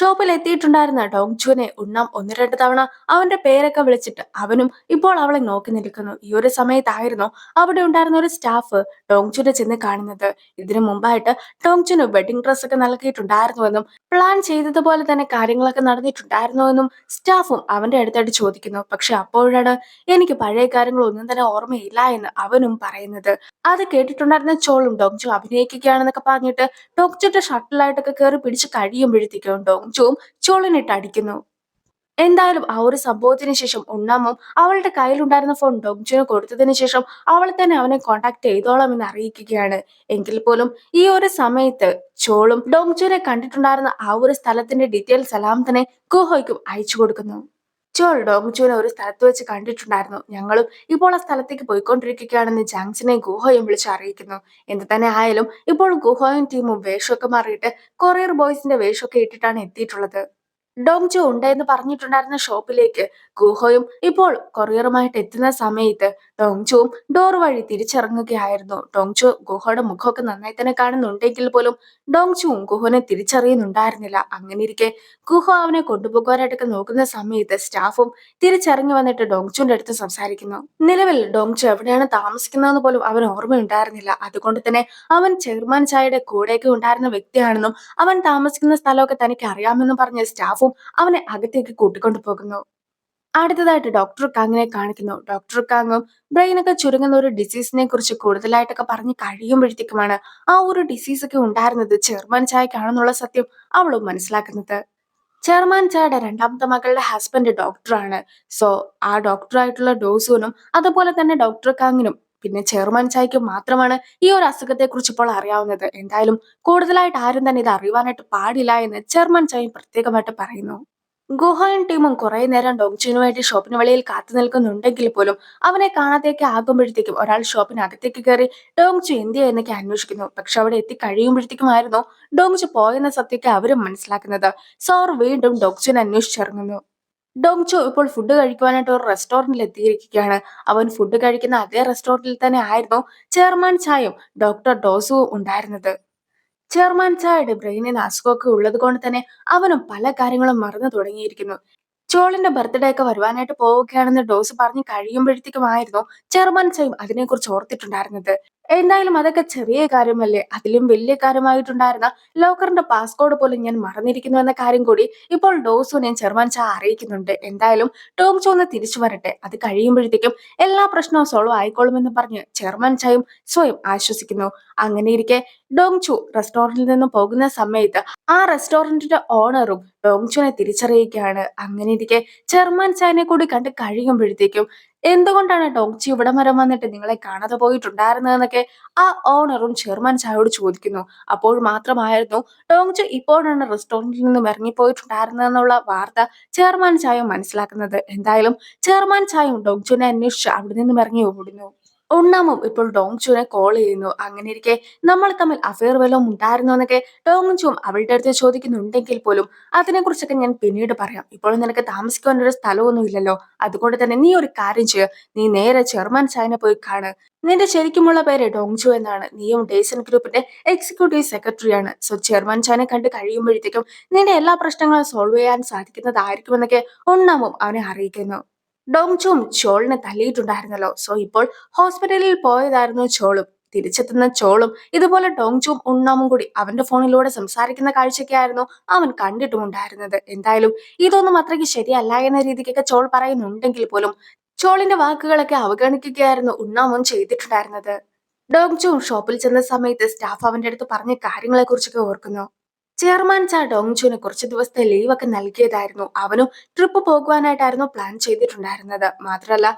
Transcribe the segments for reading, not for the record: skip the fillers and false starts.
ഷോപ്പിൽ എത്തിയിട്ടുണ്ടായിരുന്ന ഡോങ്ചുവിനെ ഉണ്ണാം ഒന്ന് രണ്ട് തവണ അവന്റെ പേരൊക്കെ വിളിച്ചിട്ട് അവനും ഇപ്പോൾ അവളെ നോക്കി നിൽക്കുന്നു. ഈ ഒരു സമയത്തായിരുന്നു അവിടെ ഉണ്ടായിരുന്ന ഒരു സ്റ്റാഫ് ഡോങ്ചുനെ ചെന്ന് കാണുന്നത്. ഇതിനു മുമ്പായിട്ട് ഡോങ്ചുന് വെഡിങ് ഡ്രസ് ഒക്കെ നൽകിയിട്ടുണ്ടായിരുന്നുവെന്നും പ്ലാൻ ചെയ്തതുപോലെ തന്നെ കാര്യങ്ങളൊക്കെ നടന്നിട്ടുണ്ടായിരുന്നുവെന്നും സ്റ്റാഫും അവന്റെ അടുത്തായിട്ട് ചോദിക്കുന്നു. പക്ഷെ അപ്പോഴാണ് എനിക്ക് പഴയ കാര്യങ്ങൾ ഒന്നും തന്നെ ഓർമ്മയില്ല എന്ന് അവനും പറയുന്നത്. അത് കേട്ടിട്ടുണ്ടായിരുന്ന ചോളും ഡോങ്ചു അഭിനയിക്കുകയാണെന്നൊക്കെ പറഞ്ഞിട്ട് ഡോങ്ചുന്റെ ഷട്ടിലായിട്ടൊക്കെ കയറി പിടിച്ച് കഴിയുമ്പോഴത്തേക്കും ഡോങ്ചുവും ചോളിനിട്ട് അടിക്കുന്നു. എന്തായാലും ആ ഒരു സംഭവത്തിന് ശേഷം ഉണ്ണാമും അവളുടെ കയ്യിലുണ്ടായിരുന്ന ഫോൺ ഡോങ്ചുവിന് കൊടുത്തതിന് ശേഷം അവൾ തന്നെ അവനെ കോണ്ടാക്ട് ചെയ്തോളാം എന്ന് അറിയിക്കുകയാണ്. എങ്കിൽ പോലും ഈ ഒരു സമയത്ത് ചോളും ഡോങ്ചുവിനെ കണ്ടിട്ടുണ്ടായിരുന്ന ആ ഒരു സ്ഥലത്തിന്റെ ഡീറ്റെയിൽസ് എല്ലാം തന്നെ കുഹോയ്ക്കും അയച്ചു കൊടുക്കുന്നു. ചോൾ ഡോങ്ചുവിനെ ഒരു സ്ഥലത്ത് വെച്ച് കണ്ടിട്ടുണ്ടായിരുന്നു. ഞങ്ങളും ഇപ്പോൾ ആ സ്ഥലത്തേക്ക് പോയിക്കൊണ്ടിരിക്കുകയാണെന്ന് ജാങ്സിനെയും ഗുഹോയും വിളിച്ച് അറിയിക്കുന്നു. എന്ത് തന്നെ ആയാലും ഇപ്പോൾ ഗുഹോയും ടീമും വേഷമൊക്കെ മാറിയിട്ട് കൊറിയർ ബോയ്സിന്റെ വേഷമൊക്കെ ഇട്ടിട്ടാണ് എത്തിയിട്ടുള്ളത്. ഡോങ്ചു ഉണ്ടെന്ന് പറഞ്ഞിട്ടുണ്ടായിരുന്ന ഷോപ്പിലേക്ക് ഗുഹോയും ഇപ്പോൾ കൊറിയറുമായിട്ട് എത്തുന്ന സമയത്ത് ഡോങ്ചുവും ഡോർ വഴി തിരിച്ചിറങ്ങുകയായിരുന്നു. ഡോങ്ചു ഗുഹയുടെ മുഖമൊക്കെ നന്നായി തന്നെ കാണുന്നുണ്ടെങ്കിൽ പോലും ഡോങ്ചുവും ഗുഹനെ തിരിച്ചറിയുന്നുണ്ടായിരുന്നില്ല. അങ്ങനെ ഇരിക്കെ ഗുഹ അവനെ കൊണ്ടുപോകാനായിട്ടൊക്കെ നോക്കുന്ന സമയത്ത് സ്റ്റാഫും തിരിച്ചിറങ്ങി വന്നിട്ട് ഡോങ്ചുവിന്റെ അടുത്ത് സംസാരിക്കുന്നു. നിലവിൽ ഡോങ്ചു എവിടെയാണ് താമസിക്കുന്നതെന്ന് പോലും അവൻ ഓർമ്മയുണ്ടായിരുന്നില്ല. അതുകൊണ്ട് തന്നെ അവൻ ചെയർമാൻ ചായയുടെ കൂടെയൊക്കെ ഉണ്ടായിരുന്ന വ്യക്തിയാണെന്നും അവൻ താമസിക്കുന്ന സ്ഥലമൊക്കെ തനിക്ക് അറിയാമെന്നും പറഞ്ഞ് സ്റ്റാഫും അവനെ അകത്തേക്ക് കൂട്ടിക്കൊണ്ടു പോകുന്നു. അടുത്തതായിട്ട് ഡോക്ടർ കാങ്ങിനെ കാണിക്കുന്നു. ഡോക്ടർ കാങ്ങും ബ്രെയിനൊക്കെ ചുരുങ്ങുന്ന ഒരു ഡിസീസിനെ കുറിച്ച് കൂടുതലായിട്ടൊക്കെ പറഞ്ഞ് കഴിയുമ്പോഴത്തേക്കുമാണ് ആ ഒരു ഡിസീസ് ഒക്കെ ഉണ്ടായിരുന്നത് ചെയർമാൻ ചായക്കാണെന്നുള്ള സത്യം അവളും മനസ്സിലാക്കുന്നത്. ചെയർമാൻ ചായയുടെ രണ്ടാമത്തെ മകളുടെ ഹസ്ബൻഡ് ഡോക്ടറാണ്. സോ ആ ഡോക്ടറായിട്ടുള്ള ഡോസൂനും അതുപോലെ തന്നെ ഡോക്ടർ കാങ്ങിനും പിന്നെ ചെയർമാൻ ചായക്കും മാത്രമാണ് ഈ ഒരു അസുഖത്തെ കുറിച്ച് ഇപ്പോൾ അറിയാവുന്നത്. എന്തായാലും കൂടുതലായിട്ട് ആരും തന്നെ ഇത് അറിയുവാനായിട്ട് പാടില്ല എന്ന് ചെയർമാൻ ചായ പ്രത്യേകമായിട്ട് പറയുന്നു. ഗുഹയും ടീമും കുറെ നേരം ഡോങ്ചുവിന് വേണ്ടി ഷോപ്പിന് വെളിയിൽ കാത്തു നിൽക്കുന്നുണ്ടെങ്കിൽ പോലും അവനെ കാണാതെയൊക്കെ ആകുമ്പോഴത്തേക്കും ഒരാൾ ഷോപ്പിനകത്തേക്ക് കയറി ഡോങ്ചു എന്തിയെ എന്നൊക്കെ അന്വേഷിക്കുന്നു. പക്ഷെ അവിടെ എത്തി കഴിയുമ്പോഴത്തേക്കുമായിരുന്നു ഡോങ്ചു പോയെന്ന സത്യമൊക്കെ അവരും മനസ്സിലാക്കുന്നത്. സോ അവർ വീണ്ടും ഡോങ്ചുവിനെ അന്വേഷിച്ചിറങ്ങുന്നു. ഡോങ്ചു ഇപ്പോൾ ഫുഡ് കഴിക്കുവാനായിട്ട് ഒരു റെസ്റ്റോറന്റിൽ എത്തിയിരിക്കുകയാണ്. അവൻ ഫുഡ് കഴിക്കുന്ന അതേ റെസ്റ്റോറന്റിൽ തന്നെ ആയിരുന്നു ചെയർമാൻ ചായും ഡോക്ടർ ഡോസുവും ഉണ്ടായിരുന്നത്. ചെയർമാൻ ചായയുടെ ബ്രെയിനിന് അസുഖമൊക്കെ ഉള്ളത് കൊണ്ട് തന്നെ അവനും പല കാര്യങ്ങളും മറന്നു തുടങ്ങിയിരിക്കുന്നു. ചോളിന്റെ ബർത്ത്ഡേ ഒക്കെ വരുവാനായിട്ട് പോവുകയാണെന്ന് ഡോസ് പറഞ്ഞ് കഴിയുമ്പോഴത്തേക്കുമായിരുന്നു ചെയർമാൻ ചായും അതിനെക്കുറിച്ച് ഓർത്തിട്ടുണ്ടായിരുന്നത്. എന്തായാലും അതൊക്കെ ചെറിയ കാര്യമല്ലേ, അതിലും വലിയ കാര്യമായിട്ടുണ്ടായിരുന്ന ലോക്കറിന്റെ പാസ്കോഡ് പോലും ഞാൻ മറന്നിരിക്കുന്നു എന്ന കാര്യം കൂടി ഇപ്പോൾ ഡോസുനെയും ചെയർമാൻ ചാ അറിയിക്കുന്നുണ്ട്. എന്തായാലും ഡോങ്ചു ഒന്ന് തിരിച്ചു വരട്ടെ, അത് കഴിയുമ്പോഴത്തേക്കും എല്ലാ പ്രശ്നവും സോൾവ് ആയിക്കോളുമെന്ന് പറഞ്ഞ് ചെയർമാൻ ചായും സ്വയം ആശ്വസിക്കുന്നു. അങ്ങനെ ഇരിക്കെ ഡോങ്ചു റെസ്റ്റോറന്റിൽ നിന്ന് പോകുന്ന സമയത്ത് ആ റെസ്റ്റോറന്റിന്റെ ഓണറും ഡോങ്ചുനെ തിരിച്ചറിയുകയാണ്. അങ്ങനെ ഇരിക്കെ ചെയർമാൻ ചായനെ കൂടി കണ്ട് കഴിയുമ്പോഴത്തേക്കും എന്തുകൊണ്ടാണ് ഡോങ്ചു ഇവിടം വരെ വന്നിട്ട് നിങ്ങളെ കാണാതെ പോയിട്ടുണ്ടായിരുന്നതെന്നൊക്കെ ആ ഓണറും ചെയർമാൻ ചായയോട് ചോദിക്കുന്നു. അപ്പോൾ മാത്രമായിരുന്നു ഡോങ്ചു ഇപ്പോഴാണ് റെസ്റ്റോറന്റിൽ നിന്നും ഇറങ്ങിപ്പോയിട്ടുണ്ടായിരുന്നതെന്നുള്ള വാർത്ത ചെയർമാൻ ചായ മനസ്സിലാക്കുന്നത്. എന്തായാലും ചെയർമാൻ ചായയും ഡോങ്ചുനെ അന്വേഷിച്ച് അവിടെ നിന്നും ഇറങ്ങി ഓടുന്നു. ഉണ്ണാമും ഇപ്പോൾ ഡോങ്ചുവിനെ കോൾ ചെയ്യുന്നു. അങ്ങനെ ഇരിക്കെ നമ്മൾ തമ്മിൽ അഫയർ വല്ലതും ഉണ്ടായിരുന്നോ എന്നൊക്കെ ഡോങ്ചുവും അവളുടെ അടുത്ത് ചോദിക്കുന്നുണ്ടെങ്കിൽ പോലും അതിനെക്കുറിച്ചൊക്കെ ഞാൻ പിന്നീട് പറയാം. ഇപ്പോൾ നിനക്ക് താമസിക്കാൻ ഒരു സ്ഥലമൊന്നും ഇല്ലല്ലോ, അതുകൊണ്ട് തന്നെ നീ ഒരു കാര്യം ചെയ്യ, നീ നേരെ ചെയർമാൻ ചായനെ പോയി കാണ്. നിന്റെ ശരിക്കുമുള്ള പേര് ഡോങ്ചു എന്നാണ്. നീയും ഡേസൺ ഗ്രൂപ്പിന്റെ എക്സിക്യൂട്ടീവ് സെക്രട്ടറിയാണ്. സോ ചെയർമാൻ ചായനെ കണ്ട് കഴിയുമ്പോഴത്തേക്കും നിന്റെ എല്ലാ പ്രശ്നങ്ങളും സോൾവ് ചെയ്യാൻ സാധിക്കുന്നതായിരിക്കുമെന്നൊക്കെ ഉണ്ണാമും അവനെ അറിയിക്കുന്നു. ഡോങ്ചും ചോളിനെ തല്ലിയിട്ടുണ്ടായിരുന്നല്ലോ. സോ ഇപ്പോൾ ഹോസ്പിറ്റലിൽ പോയതായിരുന്നു ചോളും. തിരിച്ചെത്തുന്ന ചോളും ഇതുപോലെ ഡോങ്ചും ഉണ്ണാമും കൂടി അവന്റെ ഫോണിലൂടെ സംസാരിക്കുന്ന കാഴ്ചയൊക്കെയായിരുന്നു അവൻ കണ്ടിട്ടുമുണ്ടായിരുന്നത്. എന്തായാലും ഇതൊന്നും അത്രയ്ക്ക് ശരിയല്ല എന്ന രീതിക്കൊക്കെ ചോൾ പറയുന്നുണ്ടെങ്കിൽ പോലും ചോളിന്റെ വാക്കുകളൊക്കെ അവഗണിക്കുകയായിരുന്നു ഉണ്ണാമും ചെയ്തിട്ടുണ്ടായിരുന്നത്. ഡോങ്ചും ഷോപ്പിൽ ചെന്ന സമയത്ത് സ്റ്റാഫ് അവന്റെ അടുത്ത് പറഞ്ഞ കാര്യങ്ങളെ കുറിച്ചൊക്കെ ഓർക്കുന്നു. ചെയർമാൻ ചാ ഡോങ്ചുവിന് കുറച്ച് ദിവസത്തെ ലീവ് ഒക്കെ നൽകിയതായിരുന്നു. അവനും ട്രിപ്പ് പോകുവാനായിട്ടായിരുന്നു പ്ലാൻ ചെയ്തിട്ടുണ്ടായിരുന്നത്. മാത്രമല്ല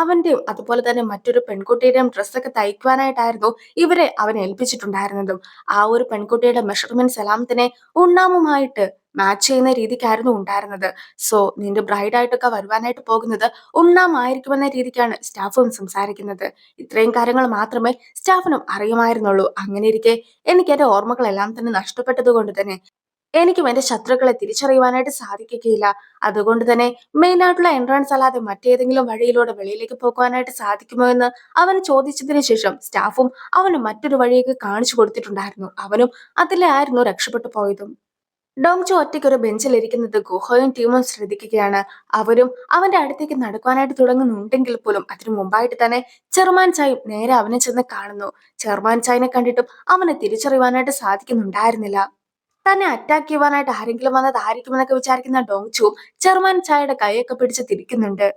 അവന്റെയും അതുപോലെ തന്നെ മറ്റൊരു പെൺകുട്ടിയുടെയും ഡ്രസ്സൊക്കെ തയ്ക്കുവാനായിട്ടായിരുന്നു ഇവരെ അവൻ ഏൽപ്പിച്ചിട്ടുണ്ടായിരുന്നതും. ആ ഒരു പെൺകുട്ടിയുടെ മെഷർമെന്റ്സ് എല്ലാം തന്നെ ഉണ്ണാമുമായിട്ട് മാച്ച് ചെയ്യുന്ന രീതിക്കായിരുന്നു ഉണ്ടായിരുന്നത്. സോ നിന്റെ ബ്രൈഡായിട്ടൊക്കെ വരുവാനായിട്ട് പോകുന്നത് ഉണ്ണാമായിരിക്കുമെന്ന രീതിക്കാണ് സ്റ്റാഫും സംസാരിക്കുന്നത്. ഇത്രയും കാര്യങ്ങൾ മാത്രമേ സ്റ്റാഫിനും അറിയുമായിരുന്നുള്ളൂ. അങ്ങനെ ഇരിക്കെ എനിക്ക് എന്റെ ഓർമ്മകളെല്ലാം തന്നെ നഷ്ടപ്പെട്ടത് കൊണ്ട് തന്നെ എനിക്കും എന്റെ ശത്രുക്കളെ തിരിച്ചറിയുവാനായിട്ട് സാധിക്കുകയില്ല. അതുകൊണ്ട് തന്നെ മെയിൻ ആയിട്ടുള്ള എൻട്രൻസ് അല്ലാതെ മറ്റേതെങ്കിലും വഴിയിലൂടെ വെളിയിലേക്ക് പോകുവാനായിട്ട് സാധിക്കുമോ എന്ന് അവൻ ചോദിച്ചതിന് ശേഷം സ്റ്റാഫും അവന് മറ്റൊരു വഴിയൊക്കെ കാണിച്ചു കൊടുത്തിട്ടുണ്ടായിരുന്നു. അവനും അതിലെ ആയിരുന്നു രക്ഷപ്പെട്ടു പോയതും. ഡോങ്ചു ഒറ്റയ്ക്കൊരു ബെഞ്ചിലിരിക്കുന്നത് ഗുഹയും ടീമും ശ്രദ്ധിക്കുകയാണ്. അവരും അവന്റെ അടുത്തേക്ക് നടക്കുവാനായിട്ട് തുടങ്ങുന്നുണ്ടെങ്കിൽ പോലും അതിനു മുമ്പായിട്ട് തന്നെ ചെറുമാൻ ചായും നേരെ അവനെ ചെന്ന് കാണുന്നു. ചെറുമാൻ ചായനെ കണ്ടിട്ടും അവനെ തിരിച്ചറിയുവാനായിട്ട് സാധിക്കുന്നുണ്ടായിരുന്നില്ല. തന്നെ അറ്റാക്ക് ചെയ്യുവാനായിട്ട് ആരെങ്കിലും വന്നതായിരിക്കുമെന്നൊക്കെ വിചാരിക്കുന്ന ഡോങ്ചുവും ചെറുമാൻ ചായയുടെ കൈയൊക്കെ പിടിച്ച് തിരിക്കുന്നുണ്ട്.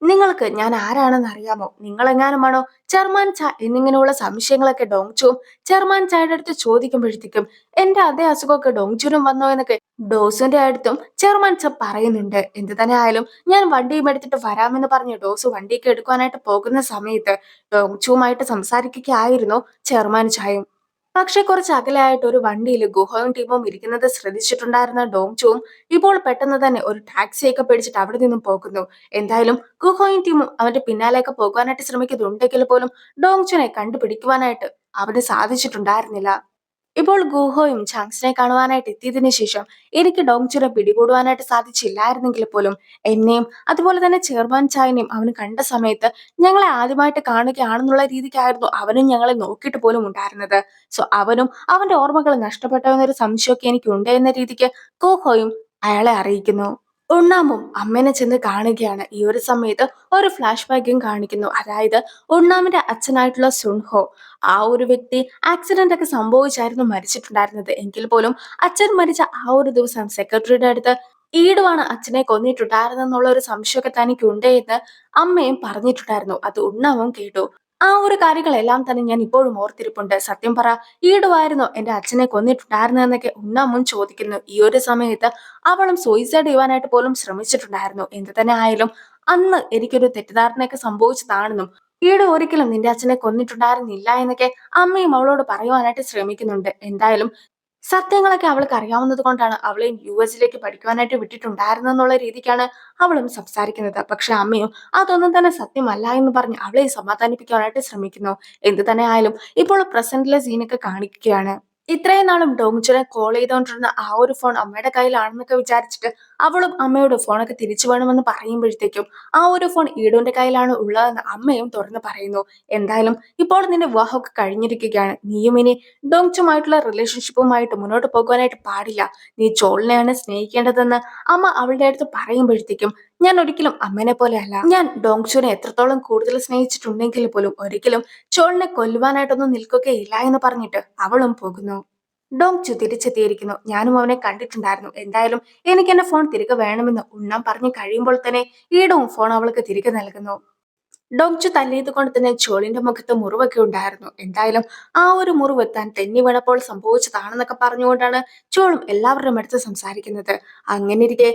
നിങ്ങൾക്ക് ഞാൻ ആരാണെന്ന് അറിയാമോ? നിങ്ങളെങ്ങാനുമാണോ ചെർമാൻ ച എന്നിങ്ങനെയുള്ള സംശയങ്ങളൊക്കെ ഡോങ്ചുവും ചെർമാൻ ചായയുടെ അടുത്ത് ചോദിക്കുമ്പോഴത്തേക്കും എന്റെ അതേ അസുഖമൊക്കെ ഡോങ്ചുനും വന്നോ എന്നൊക്കെ ഡോസുന്റെ അടുത്തും ചെർമാൻ ച പറയുന്നുണ്ട്. എന്ത് തന്നെ ആയാലും ഞാൻ വണ്ടിയും എടുത്തിട്ട് വരാമെന്ന് പറഞ്ഞ് ഡോസ് വണ്ടിയൊക്കെ എടുക്കുവാനായിട്ട് പോകുന്ന സമയത്ത് ഡോങ്ചുവുമായിട്ട് സംസാരിക്കുകയായിരുന്നു ചെർമാൻ ചായും. പക്ഷെ കുറച്ച് അകലെയായിട്ട് ഒരു വണ്ടിയിൽ ഗുഹയും ടീമും ഇരിക്കുന്നത് ശ്രദ്ധിച്ചിട്ടുണ്ടായിരുന്ന ഡോങ്ചുവും ഇപ്പോൾ പെട്ടെന്ന് തന്നെ ഒരു ടാക്സിയൊക്കെ പിടിച്ചിട്ട് അവിടെ നിന്നും പോകുന്നു. എന്തായാലും ഗുഹയും ടീമും അവന്റെ പിന്നാലെയൊക്കെ പോകാനായിട്ട് ശ്രമിക്കുന്നുണ്ടെങ്കിൽ പോലും ഡോങ്ചുനെ കണ്ടുപിടിക്കുവാനായിട്ട് അവന് സാധിച്ചിട്ടുണ്ടായിരുന്നില്ല. ഇപ്പോൾ ഗൂഹോയും ചാങ്സിനെ കാണുവാനായിട്ട് എത്തിയതിനു ശേഷം എനിക്ക് ഡോങ്ചുനെ പിടികൂടുവാനായിട്ട് സാധിച്ചില്ലായിരുന്നെങ്കിൽ പോലും എന്നെയും അതുപോലെ തന്നെ ചെയർമാൻ ചായനെയും അവന് കണ്ട സമയത്ത് ഞങ്ങളെ ആദ്യമായിട്ട് കാണുകയാണെന്നുള്ള രീതിക്കായിരുന്നു അവനും ഞങ്ങളെ നോക്കിയിട്ട് പോലും ഉണ്ടായിരുന്നത്. സോ അവനും അവന്റെ ഓർമ്മകൾ നഷ്ടപ്പെട്ടോ എന്നൊരു സംശയമൊക്കെ എനിക്കുണ്ട് എന്ന രീതിക്ക് ഗൂഹോയും അയാളെ അറിയിക്കുന്നു. ഉണ്ണാമും അമ്മേനെ ചെന്ന് കാണുകയാണ്. ഈ ഒരു സമയത്ത് ഒരു ഫ്ലാഷ് ബാക്കും കാണിക്കുന്നു. അതായത് ഉണ്ണാമിന്റെ അച്ഛനായിട്ടുള്ള സുൻഹോ, ആ ഒരു വ്യക്തി ആക്സിഡന്റ് ഒക്കെ സംഭവിച്ചായിരുന്നു മരിച്ചിട്ടുണ്ടായിരുന്നത്. എങ്കിൽ പോലും അച്ഛൻ മരിച്ച ആ ഒരു ദിവസം സെക്രട്ടറിയുടെ അടുത്ത് ഈടുവാണ് അച്ഛനെ കൊന്നിട്ടുണ്ടായിരുന്നെന്നുള്ള ഒരു സംശയമൊക്കെ തനിക്കുണ്ട് എന്ന് അമ്മയും പറഞ്ഞിട്ടുണ്ടായിരുന്നു. അത് ഉണ്ണാമും കേട്ടു. ആ ഒരു കാര്യങ്ങളെല്ലാം തന്നെ ഞാൻ ഇപ്പോഴും ഓർത്തിരിപ്പുണ്ട്. സത്യം പറ, ഈടുവായിരുന്നോ എന്റെ അച്ഛനെ കൊന്നിട്ടുണ്ടായിരുന്നതെന്നൊക്കെ ഉണ്ണാമും ചോദിക്കുന്നു. ഈ ഒരു സമയത്ത് അവളും സൂയിസൈഡ് ചെയ്യുവാനായിട്ട് പോലും ശ്രമിച്ചിട്ടുണ്ടായിരുന്നു. എന്ത് തന്നെ ആയാലും അന്ന് എനിക്കൊരു തെറ്റിദ്ധാരണയൊക്കെ സംഭവിച്ചതാണെന്നും ഈട് ഒരിക്കലും നിന്റെ അച്ഛനെ കൊന്നിട്ടുണ്ടായിരുന്നില്ല എന്നൊക്കെ അമ്മയും അവളോട് പറയുവാനായിട്ട് ശ്രമിക്കുന്നുണ്ട്. എന്തായാലും സത്യങ്ങളൊക്കെ അവൾക്ക് അറിയാവുന്നത് കൊണ്ടാണ് അവളെ യുഎസിലേക്ക് പഠിക്കുവാനായിട്ട് വിട്ടിട്ടുണ്ടായിരുന്നെന്നുള്ള രീതിക്കാണ് അവളും സംസാരിക്കുന്നത്. പക്ഷെ അമ്മയും അതൊന്നും തന്നെ സത്യമല്ല എന്ന് പറഞ്ഞ് അവളെ സമാധാനിപ്പിക്കാനായിട്ട് ശ്രമിക്കുന്നു. എന്ത് തന്നെ ആയാലും ഇപ്പോൾ പ്രസന്റിലെ സീനൊക്കെ കാണിക്കുകയാണ്. ഇത്രയും നാളും ഡോങ്ചുനെ കോൾ ചെയ്തുകൊണ്ടിരുന്ന ആ ഒരു ഫോൺ അമ്മയുടെ കയ്യിലാണെന്നൊക്കെ വിചാരിച്ചിട്ട് അവളും അമ്മയോട് ഫോണൊക്കെ തിരിച്ചു വേണമെന്ന് പറയുമ്പോഴത്തേക്കും ആ ഒരു ഫോൺ ഈഡുവിന്റെ കയ്യിലാണ് ഉള്ളതെന്ന് അമ്മയും തുറന്ന് പറയുന്നു. എന്തായാലും ഇപ്പോൾ നിന്റെ വിവാഹമൊക്കെ കഴിഞ്ഞിരിക്കുകയാണ്. നീയും ഇനി ഡോങ്ചുമായിട്ടുള്ള റിലേഷൻഷിപ്പുമായിട്ട് മുന്നോട്ട് പോകുവാനായിട്ട് പാടില്ല. നീ ചോളിനെയാണ് സ്നേഹിക്കേണ്ടതെന്ന് അമ്മ അവളുടെ അടുത്ത് പറയുമ്പോഴത്തേക്കും ഞാൻ ഒരിക്കലും അമ്മേനെ പോലെ അല്ല. ഞാൻ ഡോങ്ചുനെ എത്രത്തോളം കൂടുതൽ സ്നേഹിച്ചിട്ടുണ്ടെങ്കിൽ പോലും ഒരിക്കലും ചോളിനെ കൊല്ലുവാനായിട്ടൊന്നും നിൽക്കുകയില്ല എന്ന് പറഞ്ഞിട്ട് അവളും പോകുന്നു. ഡോങ്ചു തിരിച്ചെത്തിയിരിക്കുന്നു. ഞാനും അവനെ കണ്ടിട്ടുണ്ടായിരുന്നു. എന്തായാലും എനിക്ക് എന്റെ ഫോൺ തിരികെ വേണമെന്ന് ഉണ്ണാൻ പറഞ്ഞു കഴിയുമ്പോൾ തന്നെ ഈടവും ഫോൺ അവൾക്ക് തിരികെ നൽകുന്നു. ഡോങ്ചു തല്ലിയത് കൊണ്ട് തന്നെ ചോളിന്റെ മുഖത്ത് മുറിവൊക്കെ ഉണ്ടായിരുന്നു. എന്തായാലും ആ ഒരു മുറിവ് താൻ തെന്നി വീണപ്പോൾ സംഭവിച്ചതാണെന്നൊക്കെ പറഞ്ഞുകൊണ്ടാണ് ചോളും എല്ലാവരുടെയും അടുത്ത് സംസാരിക്കുന്നത്. അങ്ങനെ ഇരിക്കെ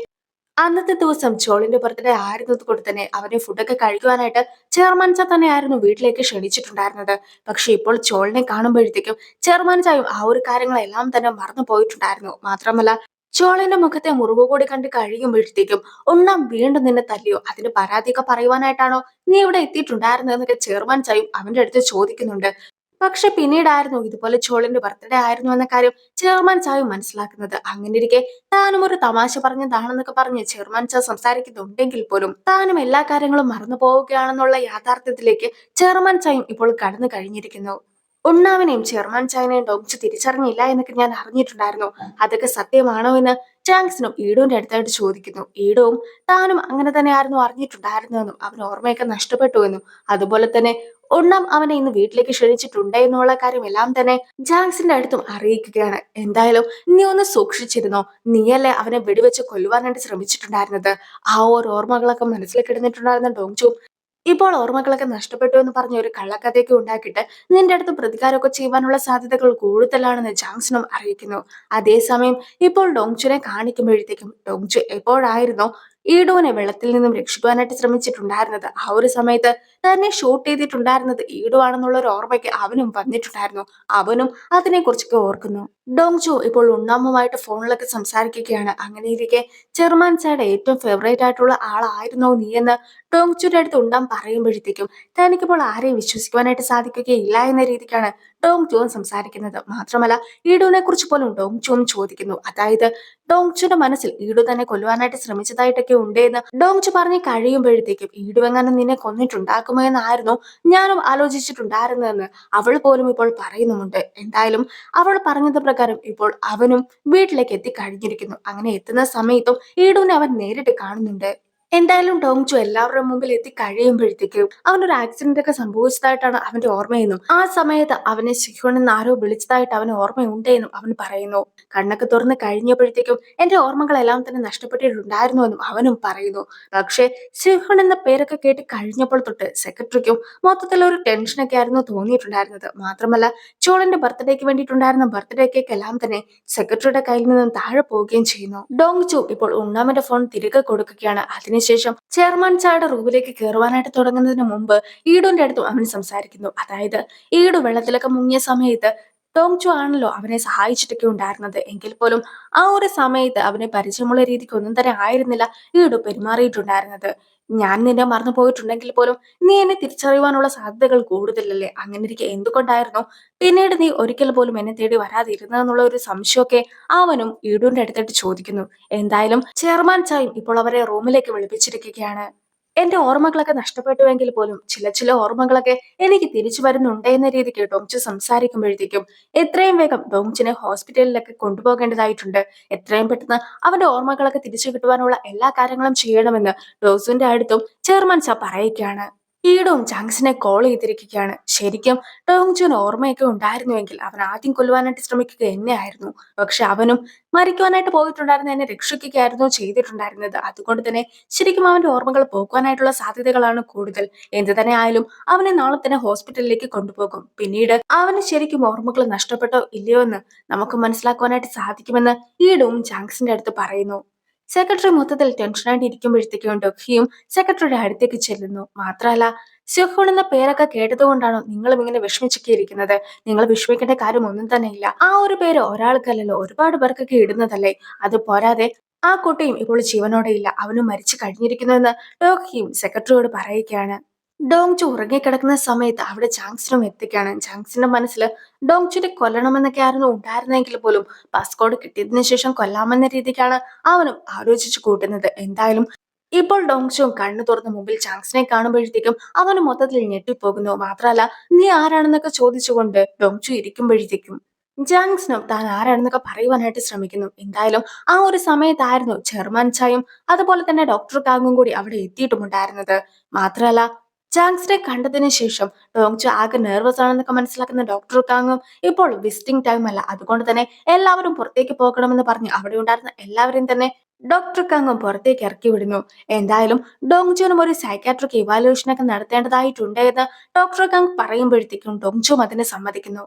അന്നത്തെ ദിവസം ചോളിന്റെ ബർത്ത്ഡേ ആയിരുന്നത് കൊണ്ട് തന്നെ അവനെ ഫുഡൊക്കെ കഴിക്കുവാനായിട്ട് ചെയർമാൻ ചാ തന്നെയായിരുന്നു വീട്ടിലേക്ക് ക്ഷണിച്ചിട്ടുണ്ടായിരുന്നത്. പക്ഷെ ഇപ്പോൾ ചോളിനെ കാണുമ്പോഴത്തേക്കും ചെയർമാൻ ചായും ആ ഒരു കാര്യങ്ങളെല്ലാം തന്നെ മറന്നു പോയിട്ടുണ്ടായിരുന്നു. മാത്രമല്ല ചോളിന്റെ മുഖത്തെ മുറിവ് കൂടി കണ്ട് കഴിയുമ്പോഴത്തേക്കും ഉണ്ണാൻ വീണ്ടും നിന്നെ തല്ലിയോ, അതിന് പരാതിയൊക്കെ പറയുവാനായിട്ടാണോ നീ ഇവിടെ എത്തിയിട്ടുണ്ടായിരുന്നതെന്നൊക്കെ ചെയർമാൻ ചായും അവന്റെ അടുത്ത് ചോദിക്കുന്നുണ്ട്. പക്ഷെ പിന്നീടായിരുന്നു ഇതുപോലെ ചോളിന്റെ ബർത്ത്ഡേ ആയിരുന്നു എന്ന കാര്യം ചെയർമാൻ ചായും മനസ്സിലാക്കുന്നത്. അങ്ങനെ ഇരിക്കെ താനും ഒരു തമാശ പറഞ്ഞതാണെന്നൊക്കെ പറഞ്ഞ് ചെയർമാൻ ചാ സംസാരിക്കുന്നുണ്ടെങ്കിൽ പോലും താനും എല്ലാ കാര്യങ്ങളും മറന്നു പോവുകയാണെന്നുള്ള യാഥാർത്ഥ്യത്തിലേക്ക് ചെയർമാൻ ചായും ഇപ്പോൾ കടന്നു കഴിഞ്ഞിരിക്കുന്നു. ഉണ്ണാവിനെയും ചെയർമാൻ ചായനെയും ഡോങ്ചു തിരിച്ചറിഞ്ഞില്ല എന്നൊക്കെ ഞാൻ അറിഞ്ഞിട്ടുണ്ടായിരുന്നു. അതൊക്കെ സത്യമാണോ എന്ന് ചാങ്സിനും ഈഡുവിന്റെ അടുത്തായിട്ട് ചോദിക്കുന്നു. ഈഡുവും താനും അങ്ങനെ തന്നെയായിരുന്നു അറിഞ്ഞിട്ടുണ്ടായിരുന്നുവെന്നും അവന് ഓർമ്മയൊക്കെ നഷ്ടപ്പെട്ടു എന്നും അതുപോലെ തന്നെ ഉണ്ണാം അവനെ ഇന്ന് വീട്ടിലേക്ക് ക്ഷണിച്ചിട്ടുണ്ട് എന്നുള്ള കാര്യം എല്ലാം തന്നെ ജാങ്സിന്റെ അടുത്തും അറിയിക്കുകയാണ്. എന്തായാലും നീ ഒന്ന് സൂക്ഷിച്ചിരുന്നോ, നീയല്ലേ അവനെ വെടിവെച്ച് കൊല്ലുവാനായിട്ട് ശ്രമിച്ചിട്ടുണ്ടായിരുന്നത്. ആ ഒരു ഓർമ്മകളൊക്കെ മനസ്സിൽ കിടന്നിട്ടുണ്ടായിരുന്ന ഡോങ്ചു ഇപ്പോൾ ഓർമ്മകളൊക്കെ നഷ്ടപ്പെട്ടു എന്ന് പറഞ്ഞ ഒരു കള്ളക്കഥയൊക്കെ ഉണ്ടാക്കിയിട്ട് നിന്റെ അടുത്ത് പ്രതികാരമൊക്കെ ചെയ്യുവാനുള്ള സാധ്യതകൾ കൂടുതലാണെന്ന് ജാങ്സണും അറിയിക്കുന്നു. അതേസമയം ഇപ്പോൾ ഡോങ്ചുനെ കാണിക്കുമ്പോഴത്തേക്കും ഡോങ്ചു എപ്പോഴായിരുന്നോ ഈഡോനെ വെള്ളത്തിൽ നിന്നും രക്ഷിക്കുവാനായിട്ട് ശ്രമിച്ചിട്ടുണ്ടായിരുന്നത്, ആ ഒരു സമയത്ത് തന്നെ ഷൂട്ട് ചെയ്തിട്ടുണ്ടായിരുന്നത് ഈഡോ ആണെന്നുള്ള ഒരു ഓർമ്മയ്ക്ക് അവനും വന്നിട്ടുണ്ടായിരുന്നു. അവനും അതിനെക്കുറിച്ചൊക്കെ ഓർക്കുന്നു. ഡോങ്ചു ഇപ്പോൾ ഉണ്ണാമുമായിട്ട് ഫോണിലൊക്കെ സംസാരിക്കുകയാണ്. അങ്ങനെ ഇരിക്കെ ചെറുമാൻ ചായുടെ ഏറ്റവും ഫേവറേറ്റ് ആയിട്ടുള്ള ആളായിരുന്നോ നീ എന്ന് ഡോങ്ചുന്റെ അടുത്ത് ഉണ്ണാൻ പറയുമ്പോഴത്തേക്കും തനിക്കിപ്പോൾ ആരെയും വിശ്വസിക്കുവാനായിട്ട് സാധിക്കുകയില്ല എന്ന രീതിക്കാണ് ഡോങ് ജുവും സംസാരിക്കുന്നത്. മാത്രമല്ല ഈഡുവിനെ കുറിച്ച് പോലും ഡോങ് ജുവും ചോദിക്കുന്നു. അതായത് ഡോങ് ജുന്റെ മനസ്സിൽ ഈഡു തന്നെ കൊല്ലുവാനായിട്ട് ശ്രമിച്ചതായിട്ടൊക്കെ ഉണ്ടെന്ന് ഡോങ് ജു പറഞ്ഞ് കഴിയുമ്പോഴത്തേക്കും ഈഡു എങ്ങാനും നിന്നെ കൊന്നിട്ടുണ്ടാക്കുമോ എന്നായിരുന്നു ഞാനും ആലോചിച്ചിട്ടുണ്ടായിരുന്നതെന്ന് അവൾ പോലും ഇപ്പോൾ പറയുന്നുമുണ്ട്. എന്തായാലും അവൾ പറഞ്ഞത് പ്രകാരം ഇപ്പോൾ അവനും വീട്ടിലേക്ക് എത്തിക്കഴിഞ്ഞിരിക്കുന്നു. അങ്ങനെ എത്തുന്ന സമയത്തും ഈഡുവിനെ അവൻ നേരിട്ട് കാണുന്നുണ്ട്. എന്തായാലും ടോങ്ചു എല്ലാവരുടെ മുമ്പിൽ എത്തി കഴിയുമ്പോഴത്തേക്കും അവനൊരു ആക്സിഡന്റ് ഒക്കെ സംഭവിച്ചതായിട്ടാണ് അവന്റെ ഓർമ്മയെന്നും ആ സമയത്ത് അവനെ ശിഹുൺ എന്ന് ആരോ വിളിച്ചതായിട്ട് അവന് ഓർമ്മയുണ്ട് എന്നും അവൻ പറയുന്നു. കണ്ണൊക്കെ തുറന്ന് കഴിഞ്ഞപ്പോഴത്തേക്കും എന്റെ ഓർമ്മകളെല്ലാം തന്നെ നഷ്ടപ്പെട്ടിട്ടുണ്ടായിരുന്നു എന്നും അവനും പറയുന്നു. പക്ഷേ ശിഹുൺ എന്ന പേരൊക്കെ കേട്ട് കഴിഞ്ഞപ്പോൾ തൊട്ട് സെക്രട്ടറിക്കും മൊത്തത്തിൽ ഒരു ടെൻഷനൊക്കെ ആയിരുന്നു തോന്നിയിട്ടുണ്ടായിരുന്നത്. മാത്രമല്ല ചോളിന്റെ ബർത്ത്ഡേക്ക് വേണ്ടിയിട്ടുണ്ടായിരുന്ന ബർത്ത്ഡേ കേക്ക് എല്ലാം തന്നെ സെക്രട്ടറിയുടെ കയ്യിൽ നിന്നും താഴെ പോവുകയും ചെയ്യുന്നു. ഡോങ് ചു ഇപ്പോൾ ഉണ്ണാമിന്റെ ഫോൺ തിരികെ കൊടുക്കുകയാണ്. അതിനുശേഷം ചെയർമാൻ ചായുടെ റൂമിലേക്ക് കയറുവാനായിട്ട് തുടങ്ങുന്നതിന് മുമ്പ് ഈഡുവിന്റെ അടുത്തും അവൻ സംസാരിക്കുന്നു. അതായത് ഈഡു വെള്ളത്തിലൊക്കെ മുങ്ങിയ സമയത്ത് ടോങ് ചു ആണല്ലോ അവനെ സഹായിച്ചിട്ടൊക്കെ ഉണ്ടായിരുന്നത്. എങ്കിൽ പോലും ആ ഒരു സമയത്ത് അവനെ പരിചയമുള്ള രീതിക്ക് ഒന്നും തന്നെ ആയിരുന്നില്ല ഈഡു പെരുമാറിയിട്ടുണ്ടായിരുന്നത്. ഞാൻ നിന്നെ മറന്നു പോയിട്ടുണ്ടെങ്കിൽ പോലും നീ എന്നെ തിരിച്ചറിയുവാനുള്ള സാധ്യതകൾ കൂടുതലല്ലേ? അങ്ങനെ ഇരിക്കെ എന്തുകൊണ്ടായിരുന്നു പിന്നീട് നീ ഒരിക്കൽ പോലും എന്നെ തേടി വരാതിരുന്നതെന്നുള്ള ഒരു സംശയമൊക്കെ അവനും ഈഡുവിന്റെ അടുത്തിട്ട് ചോദിക്കുന്നു. എന്തായാലും ചെയർമാൻ ചായും ഇപ്പോൾ അവരെ റൂമിലേക്ക് വിളിപ്പിച്ചിരിക്കുകയാണ്. എന്റെ ഓർമ്മകളൊക്കെ നഷ്ടപ്പെട്ടുവെങ്കിൽ പോലും ചില ചില ഓർമ്മകളൊക്കെ എനിക്ക് തിരിച്ചു വരുന്നുണ്ട് എന്ന രീതിക്ക് ഡോങ്ചു സംസാരിക്കുമ്പോഴത്തേക്കും എത്രയും വേഗം ഡോങ്ചിനെ ഹോസ്പിറ്റലിലൊക്കെ കൊണ്ടുപോകേണ്ടതായിട്ടുണ്ട്. എത്രയും പെട്ടെന്ന് അവന്റെ ഓർമ്മകളൊക്കെ തിരിച്ചു കിട്ടുവാനുള്ള എല്ലാ കാര്യങ്ങളും ചെയ്യണമെന്ന് ഡോസുവിന്റെ അടുത്തും ചെയർമാൻ ചാ പറയുകയാണ്. ഈഡും ചാങ്സിനെ കോൾ ചെയ്തിരിക്കുകയാണ്. ശരിക്കും ടോങ്ജുന് ഓർമ്മയൊക്കെ ഉണ്ടായിരുന്നുവെങ്കിൽ അവൻ ആദ്യം കൊല്ലുവാനായിട്ട് ശ്രമിക്കുക എന്നെയായിരുന്നു. പക്ഷെ അവനും മരിക്കുവാനായിട്ട് പോയിട്ടുണ്ടായിരുന്ന എന്നെ രക്ഷിക്കുകയായിരുന്നു ചെയ്തിട്ടുണ്ടായിരുന്നത്. അതുകൊണ്ട് തന്നെ ശരിക്കും അവന്റെ ഓർമ്മകൾ പോക്കുവാനായിട്ടുള്ള സാധ്യതകളാണ് കൂടുതൽ. എന്ത് തന്നെ ആയാലും അവനെ നാളെ തന്നെ ഹോസ്പിറ്റലിലേക്ക് കൊണ്ടുപോകും. പിന്നീട് അവന് ശരിക്കും ഓർമ്മകൾ നഷ്ടപ്പെട്ടോ ഇല്ലയോ എന്ന് നമുക്ക് മനസ്സിലാക്കുവാനായിട്ട് സാധിക്കുമെന്ന് ഈഡും ചാങ്സിന്റെ അടുത്ത് പറയുന്നു. സെക്രട്ടറി മൊത്തത്തിൽ ടെൻഷനായിട്ട് ഇരിക്കുമ്പോഴത്തേക്കും ഡൊഹിയും സെക്രട്ടറിയുടെ അടുത്തേക്ക് ചെല്ലുന്നു. മാത്രമല്ല സ്യുഹൂൺ എന്ന പേരൊക്കെ കേട്ടതുകൊണ്ടാണോ നിങ്ങളും ഇങ്ങനെ വിഷമിച്ചൊക്കെ ഇരിക്കുന്നത്? നിങ്ങൾ വിഷമിക്കേണ്ട കാര്യം ഒന്നും തന്നെ ഇല്ല. ആ ഒരു പേര് ഒരാൾക്കല്ലല്ലോ ഒരുപാട് പേർക്കൊക്കെ ഇടുന്നതല്ലേ? അത് പോരാതെ ആ കുട്ടിയും ഇപ്പോൾ ജീവനോടെ ഇല്ല, അവനും മരിച്ചു കഴിഞ്ഞിരിക്കുന്നു എന്ന് ഡോഹിയും സെക്രട്ടറിയോട് പറയുകയാണ്. ഡോങ്ചു ഉറങ്ങിക്കിടക്കുന്ന സമയത്ത് അവിടെ ചാങ്സിനും എത്തിക്കാണ്. ചാങ്സിന്റെ മനസ്സിൽ ഡോങ്ചുനെ കൊല്ലണമെന്നൊക്കെ ആയിരുന്നു ഉണ്ടായിരുന്നെങ്കിൽ പോലും പാസ്പോർട്ട് കിട്ടിയതിനു ശേഷം കൊല്ലാമെന്ന രീതിക്കാണ് അവനും ആലോചിച്ചു കൂട്ടുന്നത്. എന്തായാലും ഇപ്പോൾ ഡോങ്ചുവും കണ്ണു തുറന്ന് മുമ്പിൽ ചാങ്സിനെ കാണുമ്പോഴത്തേക്കും അവന് മൊത്തത്തിൽ ഞെട്ടിപ്പോകുന്നു. മാത്രമല്ല നീ ആരാണെന്നൊക്കെ ചോദിച്ചുകൊണ്ട് ഡോങ്ചു ഇരിക്കുമ്പോഴത്തേക്കും ജാങ്സിനും താൻ ആരാണെന്നൊക്കെ പറയുവാനായിട്ട് ശ്രമിക്കുന്നു. എന്തായാലും ആ ഒരു സമയത്തായിരുന്നു ചെയർമാൻ ചായും അതുപോലെ തന്നെ ഡോക്ടർ കാങ്ങും കൂടി അവിടെ എത്തിയിട്ടുമുണ്ടായിരുന്നത്. മാത്രമല്ല ജാങ്സിനെ കണ്ടതിന് ശേഷം ഡോങ്ചു ആകെ നെർവസ് ആണെന്നൊക്കെ മനസ്സിലാക്കുന്ന ഡോക്ടർ കാങ്ങും ഇപ്പോൾ വിസിറ്റിംഗ് ടൈം അല്ല, അതുകൊണ്ട് തന്നെ എല്ലാവരും പുറത്തേക്ക് പോകണമെന്ന് പറഞ്ഞ് അവിടെ ഉണ്ടായിരുന്ന എല്ലാവരെയും തന്നെ ഡോക്ടർ കാങ്ങും പുറത്തേക്ക് ഇറക്കി വിടുന്നു. എന്തായാലും ഡോങ്ജുനും ഒരു സൈക്കാട്രിക് ഇവാലുവേഷൻ ഒക്കെ നടത്തേണ്ടതായിട്ടുണ്ട് എന്ന് ഡോക്ടർ കാങ് പറയുമ്പോഴത്തേക്കും ഡോങ്ജും അതിനെ സമ്മതിക്കുന്നു.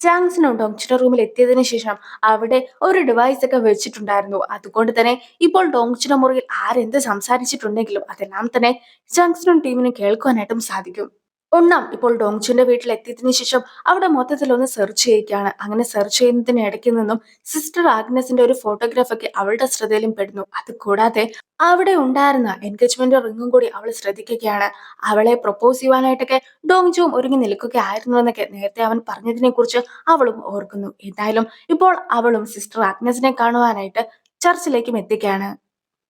ജാങ്സിനും ഡോങ്ചുയുടെ റൂമിൽ എത്തിയതിനു ശേഷം അവിടെ ഒരു ഡിവൈസ് ഒക്കെ വെച്ചിട്ടുണ്ടായിരുന്നു. അതുകൊണ്ട് തന്നെ ഇപ്പോൾ ഡോങ്ചുയുടെ മുറിയിൽ ആരെന്ത് സംസാരിച്ചിട്ടുണ്ടെങ്കിലും അതെല്ലാം തന്നെ ജാങ്സിനും ടീമിനും കേൾക്കുവാനായിട്ടും സാധിക്കും. ഉണ്ണാം ഇപ്പോൾ ഡോങ്ചുന്റെ വീട്ടിൽ എത്തിയതിനു ശേഷം അവിടെ മൊത്തത്തിൽ ഒന്ന് സെർച്ച് ചെയ്യുകയാണ്. അങ്ങനെ സെർച്ച് ചെയ്യുന്നതിന് ഇടയ്ക്ക് നിന്നും സിസ്റ്റർ ആഗ്നസിന്റെ ഒരു ഫോട്ടോഗ്രാഫ് ഒക്കെ അവളുടെ ശ്രദ്ധയിലും പെടുന്നു. അത് കൂടാതെ അവിടെ ഉണ്ടായിരുന്ന എൻഗേജ്മെന്റ് റിങ്ങും കൂടി അവൾ ശ്രദ്ധിക്കുകയാണ്. അവളെ പ്രൊപ്പോസ് ചെയ്യുവാനായിട്ടൊക്കെ ഡോങ്ജുവും ഒരുങ്ങി നിൽക്കുകയായിരുന്നു എന്നൊക്കെ നേരത്തെ അവൻ പറഞ്ഞതിനെ കുറിച്ച് അവളും ഓർക്കുന്നു. എന്തായാലും ഇപ്പോൾ അവളും സിസ്റ്റർ ആഗ്നസിനെ കാണുവാനായിട്ട് ചർച്ചിലേക്കും എത്തിക്കുകയാണ്.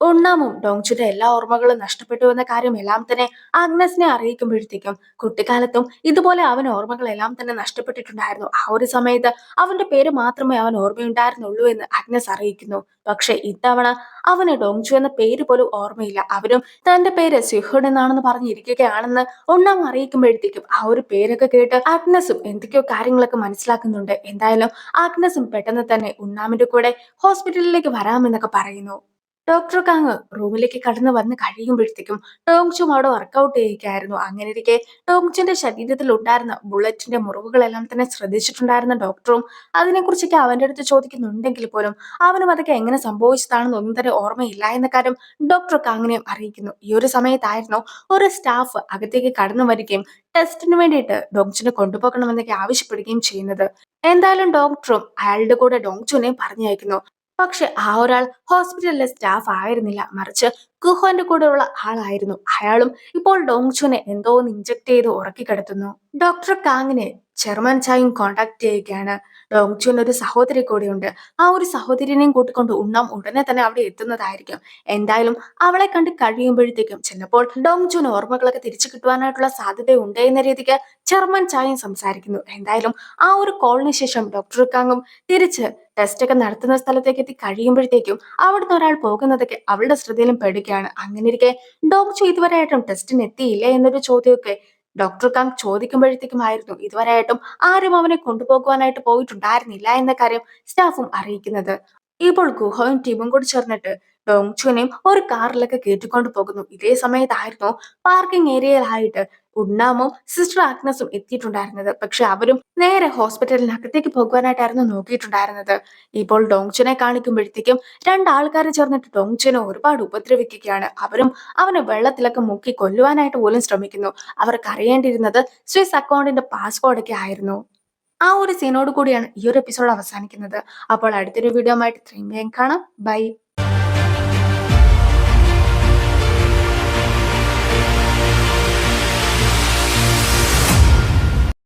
ഉണ്ണാമും ഡോങ്ചുന്റെ എല്ലാ ഓർമ്മകളും നഷ്ടപ്പെട്ടു എന്ന കാര്യം എല്ലാം തന്നെ ആഗ്നസിനെ അറിയിക്കുമ്പോഴത്തേക്കും കുട്ടിക്കാലത്തും ഇതുപോലെ അവൻ ഓർമ്മകളെല്ലാം തന്നെ നഷ്ടപ്പെട്ടിട്ടുണ്ടായിരുന്നു. ആ ഒരു സമയത്ത് അവന്റെ പേര് മാത്രമേ അവൻ ഓർമ്മയുണ്ടായിരുന്നുള്ളൂ എന്ന് ആഗ്നസ് അറിയിക്കുന്നു. പക്ഷെ ഇത്തവണ അവന് ഡോങ്ചു എന്ന പേര് പോലും ഓർമ്മയില്ല. അവനും തന്റെ പേര് സിഹുഡ് എന്നാണെന്ന് പറഞ്ഞിരിക്കുകയാണെന്ന് ഉണ്ണാം അറിയിക്കുമ്പോഴത്തേക്കും ആ ഒരു പേരൊക്കെ കേട്ട് ആഗ്നസും എന്തൊക്കെയോ കാര്യങ്ങളൊക്കെ മനസ്സിലാക്കുന്നുണ്ട്. എന്തായാലും ആഗ്നസും പെട്ടെന്ന് തന്നെ ഉണ്ണാമിന്റെ കൂടെ ഹോസ്പിറ്റലിലേക്ക് വരാമെന്നൊക്കെ പറയുന്നു. ഡോക്ടർ കാങ് റൂമിലേക്ക് കടന്നു വന്ന് കഴിയുമ്പോഴത്തേക്കും ടോങ്ചും അവിടെ വർക്കൗട്ട് ചെയ്യുകയായിരുന്നു. അങ്ങനെ ഇരിക്കെ ടോങ്ചുന്റെ ശരീരത്തിൽ ഉണ്ടായിരുന്ന ബുള്ളറ്റിന്റെ മുറിവുകളെല്ലാം തന്നെ ശ്രദ്ധിച്ചിട്ടുണ്ടായിരുന്ന ഡോക്ടറും അതിനെക്കുറിച്ചൊക്കെ അവന്റെ അടുത്ത് ചോദിക്കുന്നുണ്ടെങ്കിൽ പോലും അവനും അതൊക്കെ എങ്ങനെ സംഭവിച്ചതാണെന്ന് ഒന്നും തന്നെ ഓർമ്മയില്ല എന്ന കാര്യം ഡോക്ടർ കാങ്ങിനെയും അറിയിക്കുന്നു. ഈ ഒരു സമയത്തായിരുന്നു ഒരു സ്റ്റാഫ് അകത്തേക്ക് കടന്നു വരികയും ടെസ്റ്റിന് വേണ്ടിയിട്ട് ഡോങ്ചുനെ കൊണ്ടുപോകണമെന്നൊക്കെ ആവശ്യപ്പെടുകയും ചെയ്യുന്നത്. എന്തായാലും ഡോക്ടറും അയാളുടെ കൂടെ ഡോങ്ചുനെയും പറഞ്ഞയക്കുന്നു. പക്ഷെ ആ ഒരാൾ ഹോസ്പിറ്റലിലെ സ്റ്റാഫ് ആയിരുന്നില്ല, മറിച്ച് കുഹോന്റെ കൂടെയുള്ള ആളായിരുന്നു. അയാളും ഇപ്പോൾ ഡോങ്ചുനെ എന്തോ ഒന്ന് ഇഞ്ചക്ട് ചെയ്ത് ഉറക്കി കിടത്തുന്നു. ഡോക്ടർ കാങ്ങിനെ ചെയർമാൻ ചായും കോണ്ടാക്ട് ചെയ്യുകയാണ്. ഡോങ്ചുന് ഒരു സഹോദരി കൂടിയുണ്ട്. ആ ഒരു സഹോദരിനെയും കൂട്ടിക്കൊണ്ട് ഉണ്ണാം ഉടനെ തന്നെ അവിടെ എത്തുന്നതായിരിക്കും. എന്തായാലും അവളെ കണ്ട് കഴിയുമ്പോഴത്തേക്കും ചിലപ്പോൾ ഡോങ്ചുന് ഓർമ്മകളൊക്കെ തിരിച്ചു കിട്ടുവാനായിട്ടുള്ള സാധ്യതയുണ്ട് എന്ന രീതിക്ക് ചെയർമാൻ ചായയും സംസാരിക്കുന്നു. എന്തായാലും ആ ഒരു കോളിന് ശേഷം ഡോക്ടർ കാങ്ങും തിരിച്ച് ടെസ്റ്റ് ഒക്കെ നടത്തുന്ന സ്ഥലത്തേക്ക് എത്തി കഴിയുമ്പോഴത്തേക്കും അവിടുന്ന് ഒരാൾ പോകുന്നതൊക്കെ അവളുടെ ശ്രദ്ധയിലും പെടുകയാണ്. അങ്ങനെ ഇരിക്കെ ഡോങ്ചു ഇതുവരെയായിട്ടും ടെസ്റ്റിന് എത്തിയില്ല എന്നൊരു ചോദ്യമൊക്കെ ഡോക്ടർ കാങ് ചോദിക്കുമ്പോഴത്തേക്കുമായിരുന്നു ഇതുവരെയായിട്ടും ആരും അവനെ കൊണ്ടുപോകുവാനായിട്ട് പോയിട്ടുണ്ടായിരുന്നില്ല എന്ന കാര്യം സ്റ്റാഫും അറിയിക്കുന്നത്. ഇപ്പോൾ ഗുഹയും ടീമും കൂടി ചേർന്നിട്ട് ഡോങ്ചുനെയും ഒരു കാറിലൊക്കെ കയറ്റിക്കൊണ്ട് പോകുന്നു. ഇതേ സമയത്തായിരുന്നു പാർക്കിംഗ് ഏരിയയിലായിട്ട് ഉണ്ണാമും സിസ്റ്റർ ആഗ്നസും എത്തിയിട്ടുണ്ടായിരുന്നത്. പക്ഷെ അവരും നേരെ ഹോസ്പിറ്റലിനകത്തേക്ക് പോകുവാനായിട്ടായിരുന്നു നോക്കിയിട്ടുണ്ടായിരുന്നത്. ഇപ്പോൾ ഡോങ്ചുനെ കാണിക്കുമ്പോഴത്തേക്കും രണ്ടാൾക്കാർ ചേർന്നിട്ട് ഡോങ്ചുനെ ഒരുപാട് ഉപദ്രവിക്കുകയാണ്. അവരും അവനെ വെള്ളത്തിലൊക്കെ മുക്കി കൊല്ലുവാനായിട്ട് പോലും ശ്രമിക്കുന്നു. അവർക്ക് അറിയേണ്ടിയിരുന്നത് സ്വിസ് അക്കൗണ്ടിന്റെ പാസ്വേഡ് ഒക്കെ ആയിരുന്നു. ആ ഒരു സീനോട് കൂടിയാണ് ഈ ഒരു എപ്പിസോഡ് അവസാനിക്കുന്നത്. അപ്പോൾ അടുത്തൊരു വീഡിയോ ആയിട്ട് ഇത്രയും വേഗം കാണാം. ബൈ.